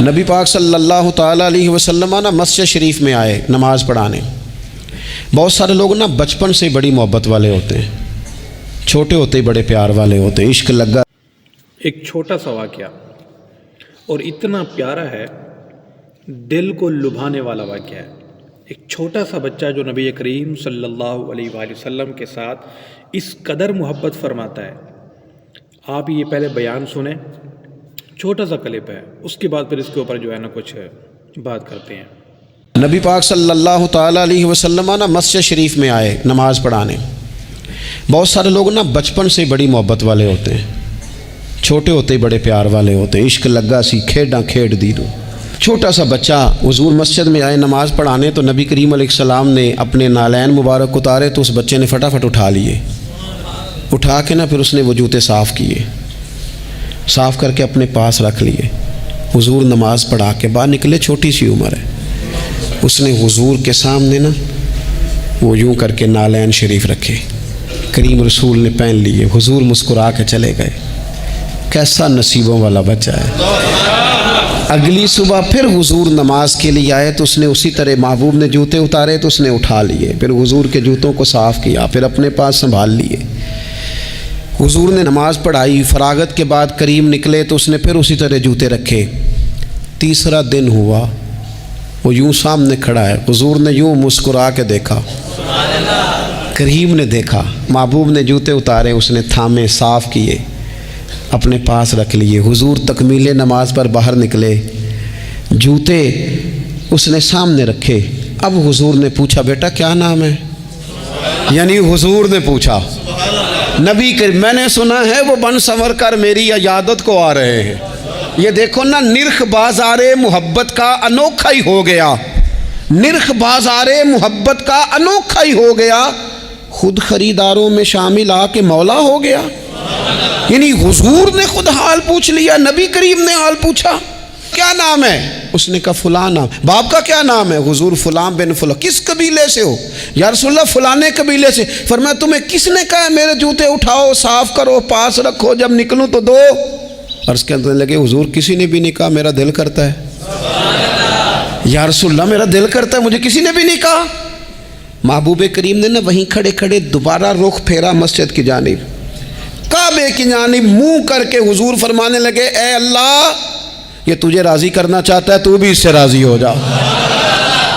نبی پاک صلی اللہ تعالیٰ علیہ وسلم نا مسجد شریف میں آئے نماز پڑھانے۔ بہت سارے لوگ نا بچپن سے بڑی محبت والے ہوتے ہیں، چھوٹے ہوتے ہی بڑے پیار والے ہوتے ہیں، عشق لگا۔ ایک چھوٹا سا واقعہ اور اتنا پیارا ہے، دل کو لبھانے والا واقعہ ہے۔ ایک چھوٹا سا بچہ جو نبی کریم صلی اللہ علیہ وآلہ وسلم کے ساتھ اس قدر محبت فرماتا ہے۔ آپ یہ پہلے بیان سنیں، چھوٹا سا کلپ ہے، اس کے بعد پھر اس کے اوپر جو ہے نا کچھ بات کرتے ہیں۔ نبی پاک صلی اللہ تعالیٰ علیہ وسلم نا مسجد شریف میں آئے نماز پڑھانے۔ بہت سارے لوگ نا بچپن سے بڑی محبت والے ہوتے ہیں، چھوٹے ہوتے ہی بڑے پیار والے ہوتے ہیں، عشق لگا سی کھیڈاں کھیڈ دی دو۔ چھوٹا سا بچہ حضور مسجد میں آئے نماز پڑھانے تو نبی کریم علیہ السلام نے اپنے نالین مبارک اتارے تو اس بچے نے فٹافٹ اٹھا لیے، اٹھا کے نا پھر اس نے وہ جوتے صاف کیے، صاف کر کے اپنے پاس رکھ لیے۔ حضور نماز پڑھا کے باہر نکلے، چھوٹی سی عمر ہے، اس نے حضور کے سامنے نا وہ یوں کر کے نالین شریف رکھے، کریم رسول نے پہن لیے، حضور مسکرا کے چلے گئے۔ کیسا نصیبوں والا بچہ ہے۔ اگلی صبح پھر حضور نماز کے لیے آئے تو اس نے اسی طرح محبوب نے جوتے اتارے تو اس نے اٹھا لیے، پھر حضور کے جوتوں کو صاف کیا، پھر اپنے پاس سنبھال لیے۔ حضور نے نماز پڑھائی، فراغت کے بعد کریم نکلے تو اس نے پھر اسی طرح جوتے رکھے۔ تیسرا دن ہوا، وہ یوں سامنے کھڑا ہے، حضور نے یوں مسکرا کے دیکھا، کریم نے دیکھا، محبوب نے جوتے اتارے، اس نے تھامے، صاف کیے، اپنے پاس رکھ لیے۔ حضور تکمیل نماز پر باہر نکلے، جوتے اس نے سامنے رکھے۔ اب حضور نے پوچھا بیٹا کیا نام ہے؟ یعنی حضور نے پوچھا، نبی کریم میں نے سنا ہے وہ بن سنور کر میری عیادت کو آ رہے ہیں۔ یہ دیکھو نا، نرخ بازار محبت کا انوکھا ہی ہو گیا، نرخ بازار محبت کا انوکھا ہی ہو گیا، خود خریداروں میں شامل آ کے مولا ہو گیا۔ یعنی حضور نے خود حال پوچھ لیا، نبی کریم نے حال پوچھا کیا نام ہے؟ اس نے کہا فلاں نام۔ باپ کا کیا نام ہے؟ حضور فلاں بن فلاں۔ کس قبیلے سے ہو؟ یا رسول اللہ فلانے قبیلے سے۔ فرمایا تمہیں کس نے کہا ہے میرے جوتے اٹھاؤ، صاف کرو، پاس رکھو، جب نکلوں تو دو؟ عرض کرنے لگے حضور کسی نے بھی نہیں کہا، میرا دل کرتا ہے۔ یا رسول اللہ میرا دل کرتا ہے، مجھے کسی نے بھی نہیں کہا۔ محبوب کریم نے نا وہیں کھڑے کھڑے دوبارہ رخ پھیرا مسجد کی جانب، کعبے کی جانب منہ کر کے حضور فرمانے لگے اے اللہ یہ تجھے راضی کرنا چاہتا ہے، تو بھی اس سے راضی ہو جا۔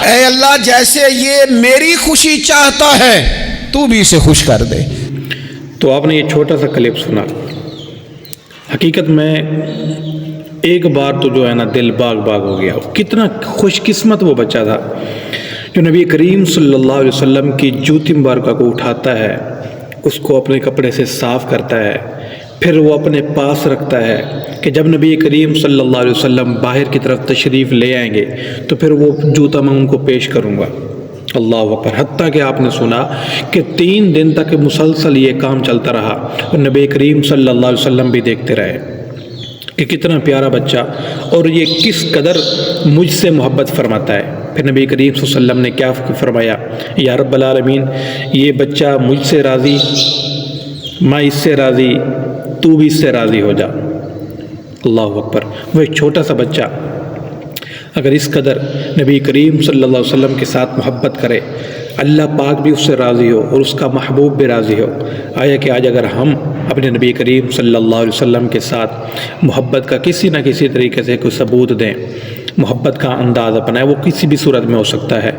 اے اللہ جیسے یہ میری خوشی چاہتا ہے تو بھی اسے خوش کر دے۔ تو آپ نے یہ چھوٹا سا کلپ سنا، حقیقت میں ایک بار تو جو ہے نا دل باغ باغ ہو گیا۔ کتنا خوش قسمت وہ بچہ تھا جو نبی کریم صلی اللہ علیہ وسلم کی جوتی مبارکہ کو اٹھاتا ہے، اس کو اپنے کپڑے سے صاف کرتا ہے، پھر وہ اپنے پاس رکھتا ہے کہ جب نبی کریم صلی اللہ علیہ وسلم باہر کی طرف تشریف لے آئیں گے تو پھر وہ جوتا میں ان کو پیش کروں گا۔ اللہ اکبر۔ حتیٰ کہ آپ نے سنا کہ 3 دن تک مسلسل یہ کام چلتا رہا اور نبی کریم صلی اللہ علیہ وسلم بھی دیکھتے رہے کہ کتنا پیارا بچہ اور یہ کس قدر مجھ سے محبت فرماتا ہے۔ پھر نبی کریم صلی اللہ علیہ وسلم نے کیا فرمایا، یا رب العالمین یہ بچہ مجھ سے راضی، میں اس سے راضی، تو بھی اس سے راضی ہو جا۔ اللہ اکبر۔ وہ ایک چھوٹا سا بچہ اگر اس قدر نبی کریم صلی اللہ علیہ وسلم کے ساتھ محبت کرے، اللہ پاک بھی اس سے راضی ہو اور اس کا محبوب بھی راضی ہو۔ آیا کہ آج اگر ہم اپنے نبی کریم صلی اللہ علیہ وسلم کے ساتھ محبت کا کسی نہ کسی طریقے سے کوئی ثبوت دیں، محبت کا انداز اپنائیں، وہ کسی بھی صورت میں ہو سکتا ہے۔